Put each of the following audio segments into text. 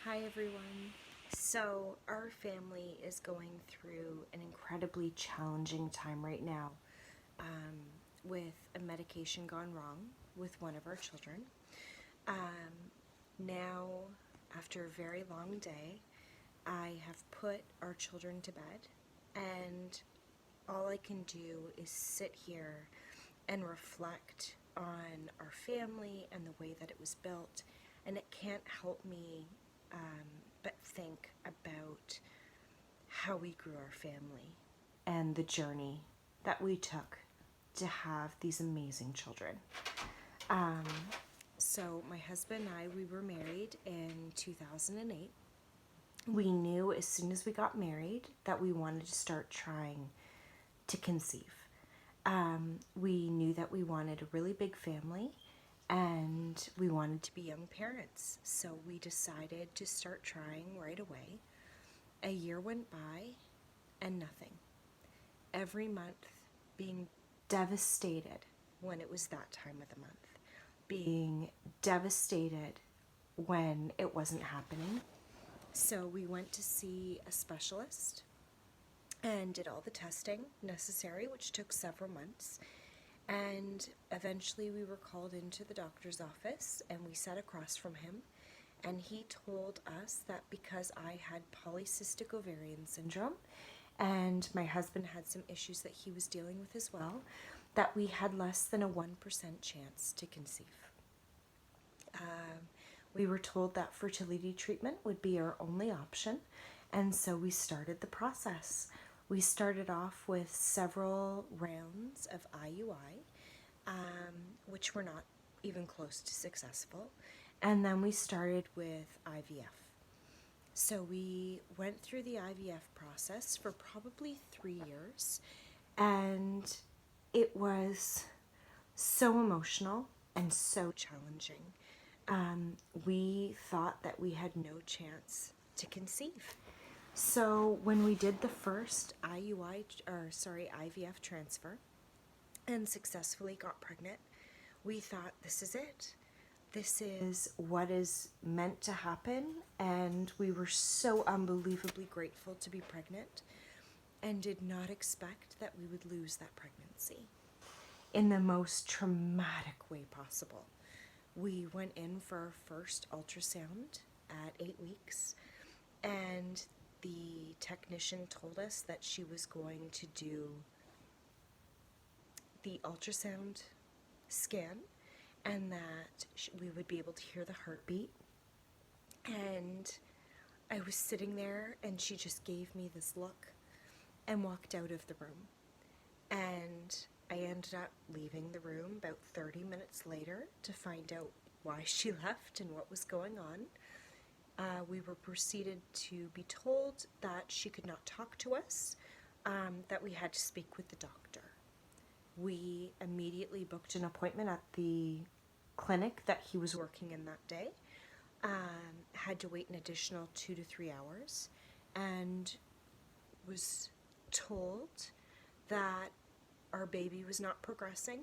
Hi everyone. So, our family is going through an incredibly challenging time right now with a medication gone wrong with one of our children. Now, after a very long day, I have put our children to bed, and all I can do is sit here and reflect on our family and the way that it was built, and it can't help me but think about how we grew our family and the journey that we took to have these amazing children. Um, so, my husband and I, we were married in 2008. We knew as soon as we got married that we wanted to start trying to conceive. We knew that we wanted a really big family and we wanted to be young parents. So we decided to start trying right away. A year went by and nothing. Every month being devastated when it was that time of the month. Being devastated when it wasn't happening. So we went to see a specialist and did all the testing necessary, which took several months. And eventually we were called into the doctor's office and we sat across from him, and he told us that because I had polycystic ovarian syndrome and my husband had some issues that he was dealing with as well, that we had less than a 1% chance to conceive. We were told that fertility treatment would be our only option, and so we started the process. We started off with several rounds of IUI, which were not even close to successful, and then we started with IVF. So we went through the IVF process for probably 3 years, and it was so emotional and so challenging. We thought that we had no chance to conceive. So when we did the first IVF transfer and successfully got pregnant, we thought, this is it. This is what is meant to happen, and we were so unbelievably grateful to be pregnant and did not expect that we would lose that pregnancy in the most traumatic way possible. We went in for our first ultrasound at 8 weeks, and the technician told us that she was going to do the ultrasound scan and that we would be able to hear the heartbeat. And I was sitting there and she just gave me this look and walked out of the room. And I ended up leaving the room about 30 minutes later to find out why she left and what was going on. We were proceeded to be told that she could not talk to us, that we had to speak with the doctor. We immediately booked an appointment at the clinic that he was working in that day, had to wait an additional 2 to 3 hours, and was told that our baby was not progressing,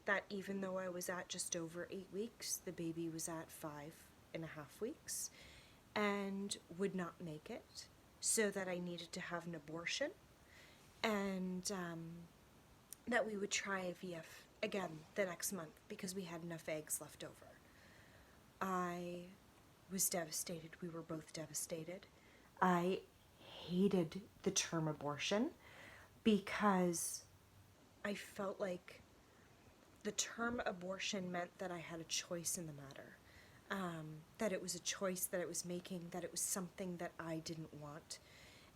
that even though I was at just over 8 weeks, the baby was at 5.5 weeks and would not make it, so that I needed to have an abortion, and that we would try IVF again the next month because we had enough eggs left over. I was devastated. We were both devastated. I hated the term abortion because I felt like the term abortion meant that I had a choice in the matter. That it was a choice that I was making, that it was something that I didn't want.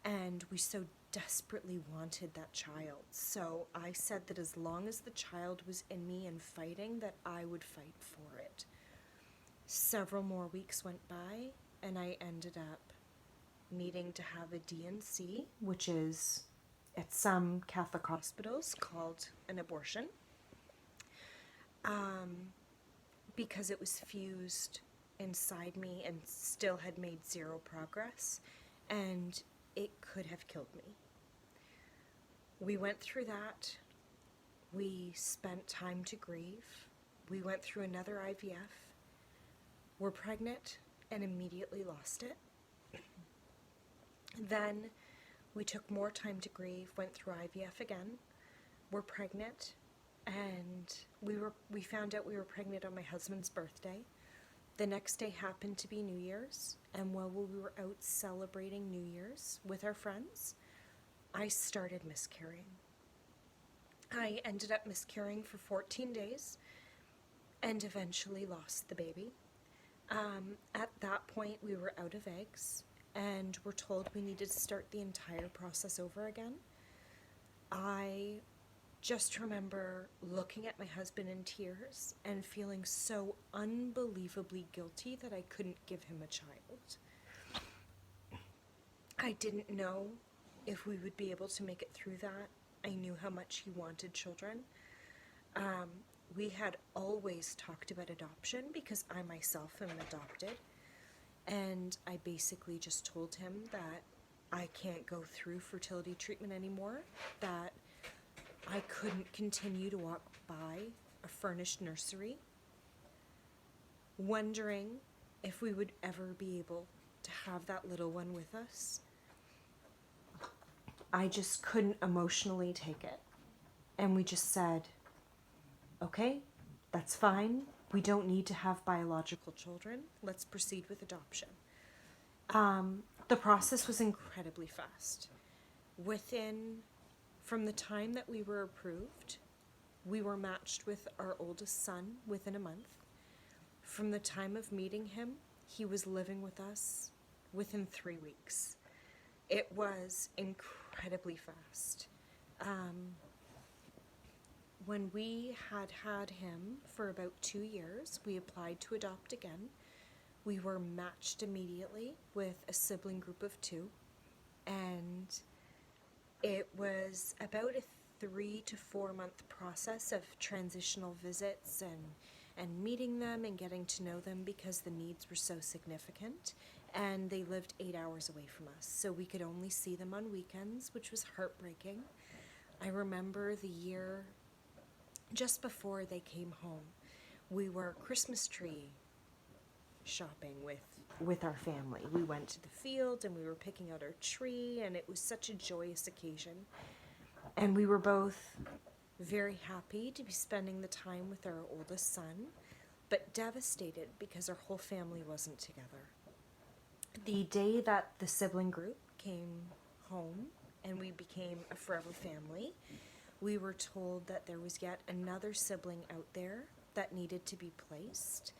And we so desperately wanted that child. So I said that as long as the child was in me and fighting, that I would fight for it. Several more weeks went by, and I ended up needing to have a D&C, which is at some Catholic hospitals called an abortion, because it was fused inside me and still had made zero progress, and it could have killed me. We went through that. We spent time to grieve. We went through another IVF. We're pregnant and immediately lost it. Then we took more time to grieve, went through IVF again, were pregnant, and we found out we were pregnant on my husband's birthday. The next day happened to be New Year's, and while we were out celebrating New Year's with our friends, I started miscarrying. I ended up miscarrying for 14 days and eventually lost the baby. At that point, we were out of eggs and were told we needed to start the entire process over again. I just remember looking at my husband in tears and feeling so unbelievably guilty that I couldn't give him a child. I didn't know if we would be able to make it through that. I knew how much he wanted children. We had always talked about adoption because I myself am adopted. And I basically just told him that I can't go through fertility treatment anymore, that I couldn't continue to walk by a furnished nursery, wondering if we would ever be able to have that little one with us. I just couldn't emotionally take it. And we just said, okay, that's fine. We don't need to have biological children. Let's proceed with adoption. The process was incredibly fast. From the time that we were approved, we were matched with our oldest son within a month. From the time of meeting him, he was living with us within 3 weeks. It was incredibly fast. When we had him for about 2 years, we applied to adopt again. We were matched immediately with a sibling group of 2, and it was about a 3 to 4 month process of transitional visits and meeting them and getting to know them because the needs were so significant, and they lived 8 hours away from us, so we could only see them on weekends, which was heartbreaking. I remember the year just before they came home, we were Christmas tree shopping with our family. We went to the field and we were picking out our tree, and it was such a joyous occasion. And we were both very happy to be spending the time with our oldest son, but devastated because our whole family wasn't together. The day that the sibling group came home and we became a forever family, we were told that there was yet another sibling out there that needed to be placed,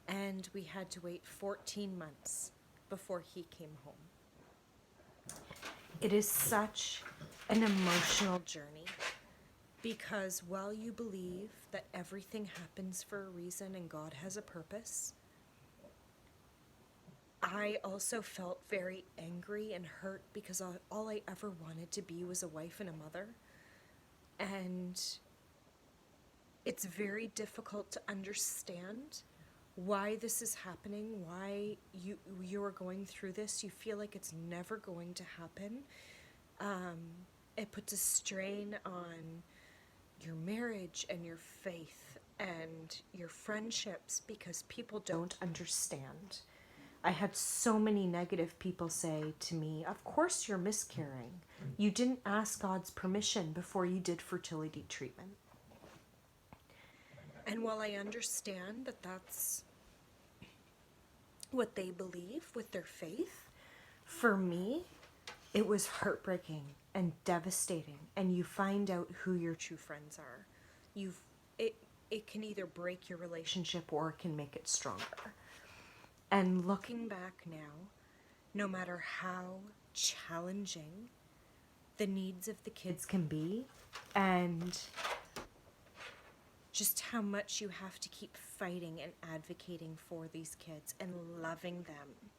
and we had to wait 14 months before he came home. It is such an emotional journey because while you believe that everything happens for a reason and God has a purpose, I also felt very angry and hurt because all I ever wanted to be was a wife and a mother. And it's very difficult to understand why this is happening, why you are going through this. You feel like it's never going to happen. It puts a strain on your marriage and your faith and your friendships because people don't understand. I had so many negative people say to me, of course you're miscarrying. You didn't ask God's permission before you did fertility treatment. And while I understand that that's what they believe with their faith, for me, it was heartbreaking and devastating. And you find out who your true friends are. It can either break your relationship or it can make it stronger. And looking back now, no matter how challenging the needs of the kids can be, and just how much you have to keep fighting and advocating for these kids and loving them,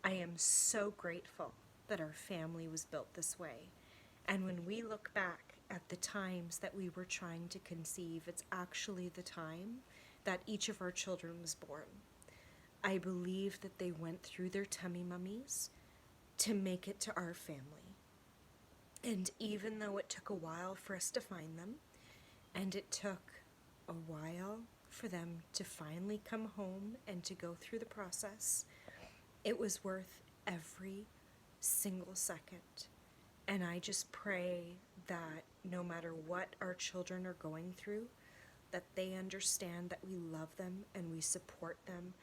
I am so grateful that our family was built this way. And when we look back at the times that we were trying to conceive, it's actually the time that each of our children was born. I believe that they went through their tummy mummies to make it to our family. And even though it took a while for us to find them, and it took a while for them to finally come home and to go through the process, it was worth every single second. And I just pray that no matter what our children are going through, that they understand that we love them and we support them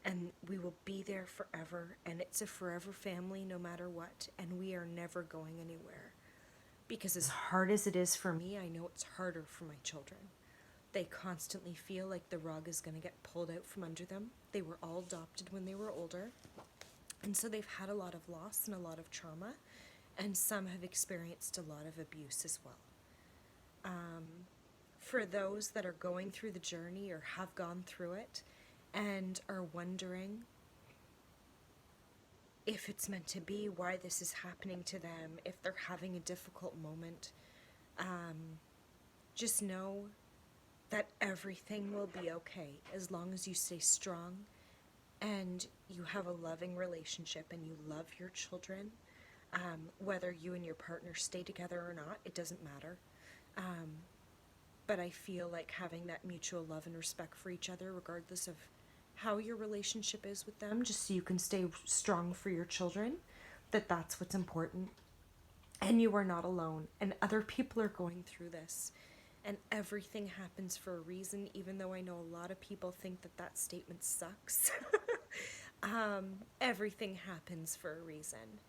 and we will be there forever. And it's a forever family no matter what. And we are never going anywhere. Because as hard as it is for me, I know it's harder for my children. They constantly feel like the rug is going to get pulled out from under them. They were all adopted when they were older. And so they've had a lot of loss and a lot of trauma. And some have experienced a lot of abuse as well. For those that are going through the journey or have gone through it and are wondering if it's meant to be, why this is happening to them, if they're having a difficult moment, just know that everything will be okay as long as you stay strong and you have a loving relationship and you love your children. Whether you and your partner stay together or not, it doesn't matter. But I feel like having that mutual love and respect for each other, regardless of how your relationship is with them, just so you can stay strong for your children, that's what's important. And you are not alone. And other people are going through this. And everything happens for a reason, even though I know a lot of people think that statement sucks. Everything happens for a reason.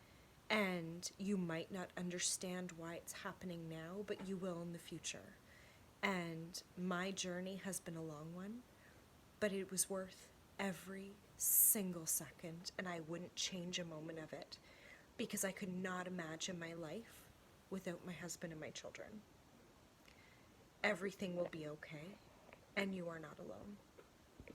And you might not understand why it's happening now, but you will in the future. And my journey has been a long one, but it was worth every single second, and I wouldn't change a moment of it because I could not imagine my life without my husband and my children. Everything will be okay, and you are not alone.